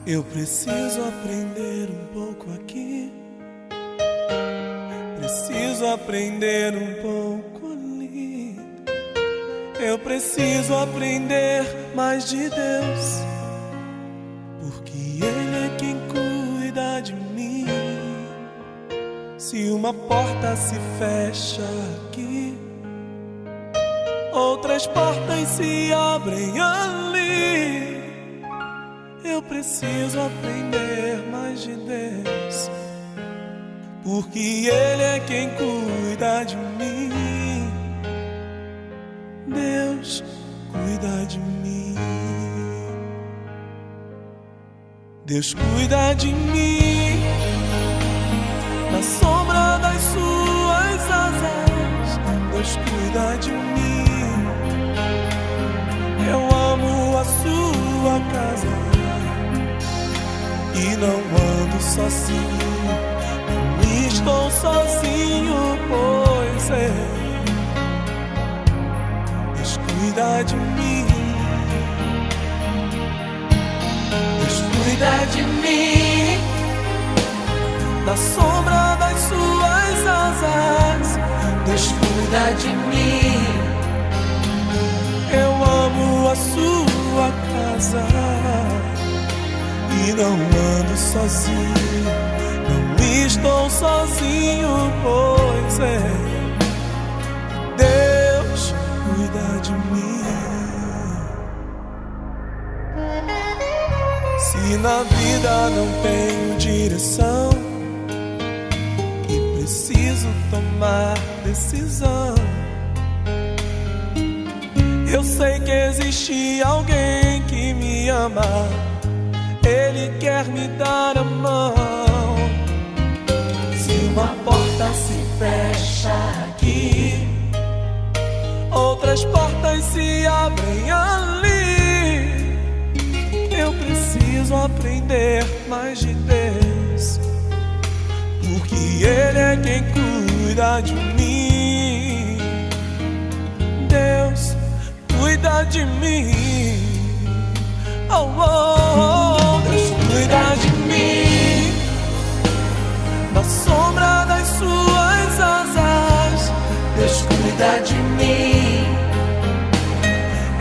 Eu preciso aprender um pouco aqui, preciso aprender um pouco ali. Eu preciso aprender mais de Deus, porque Ele é quem cuida de mim. Se uma porta se fecha aqui, outras portas se abrem ali. Eu preciso aprender mais de Deus, porque Ele é quem cuida de mim. Deus cuida de mim. Deus cuida de mim na sombra das suas asas. Deus cuida de mim. Eu amo a sua casa e não ando sozinho, não estou sozinho, pois é. Deus cuida de mim. Deus cuida de mim na sombra das suas asas. Deus cuida de mim. Eu amo a sua casa e não ando sozinho, não estou sozinho, pois é. Deus cuida de mim. Se na vida não tenho direção e preciso tomar decisão, eu sei que existe alguém que me ama. Ele quer me dar a mão. Se uma porta se fecha aqui, outras portas se abrem ali. Eu preciso aprender mais de Deus, porque Ele é quem cuida de mim. Deus cuida de mim. Oh, oh, oh. Deus cuida de mim na sombra das suas asas. Deus cuida de mim.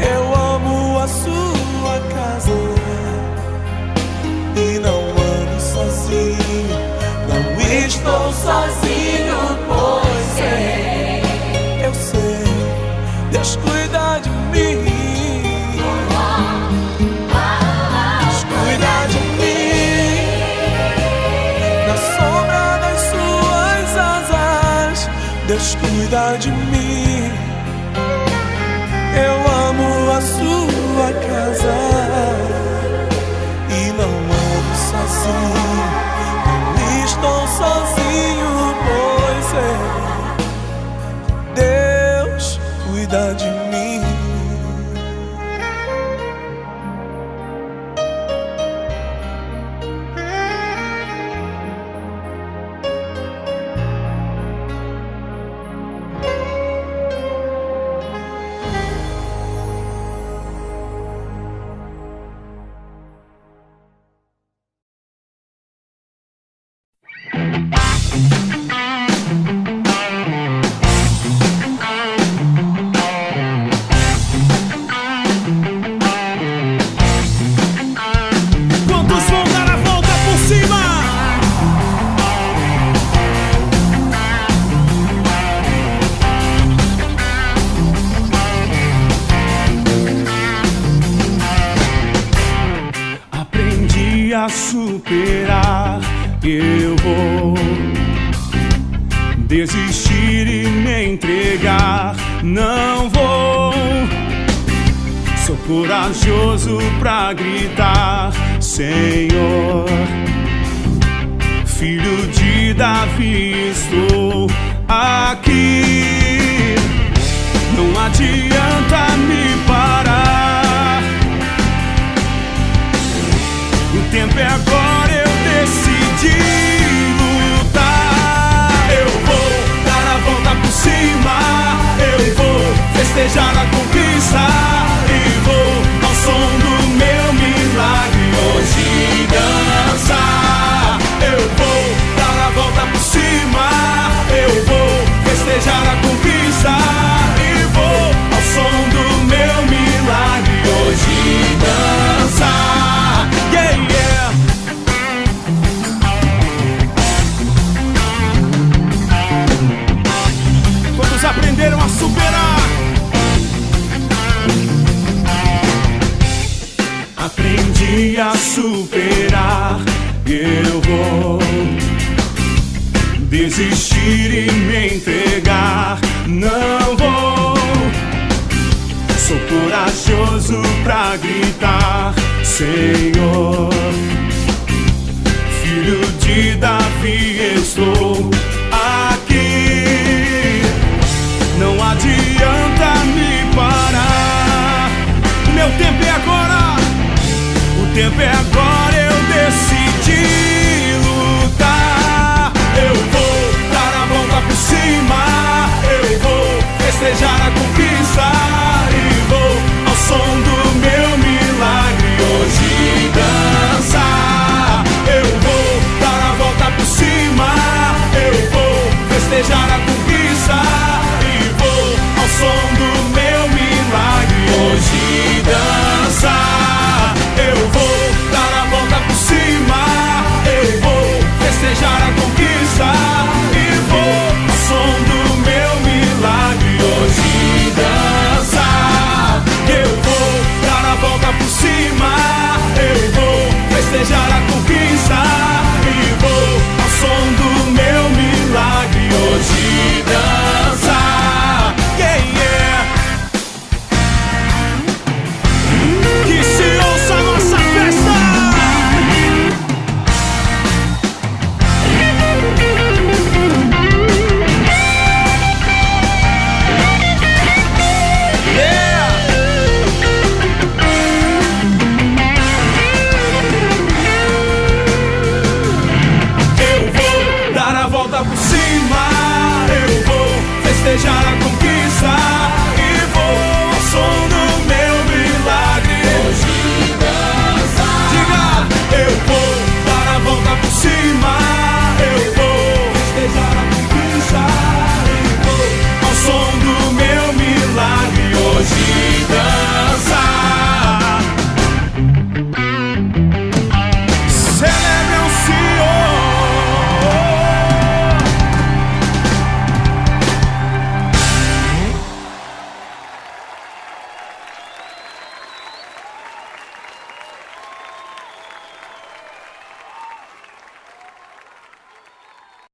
Eu amo a sua casa e não ando sozinho, não estou sozinho, pois é. Eu sei, Deus cuida de mim. Deus cuida de mim. Eu amo a sua casa e não ando sozinho, não estou sozinho, pois é. Deus cuida de mim. A superar, eu vou desistir e me entregar. Não vou, sou corajoso pra gritar: Senhor, filho de Davi, estou aqui. Não adianta me parar. O tempo é agora, eu decidi lutar. Eu vou dar a volta por cima, eu vou festejar a conquista e vou ao som do meu milagre hoje. dia superar, eu vou desistir e me entregar. Não vou, sou corajoso pra gritar: Senhor, Filho de Davi, estou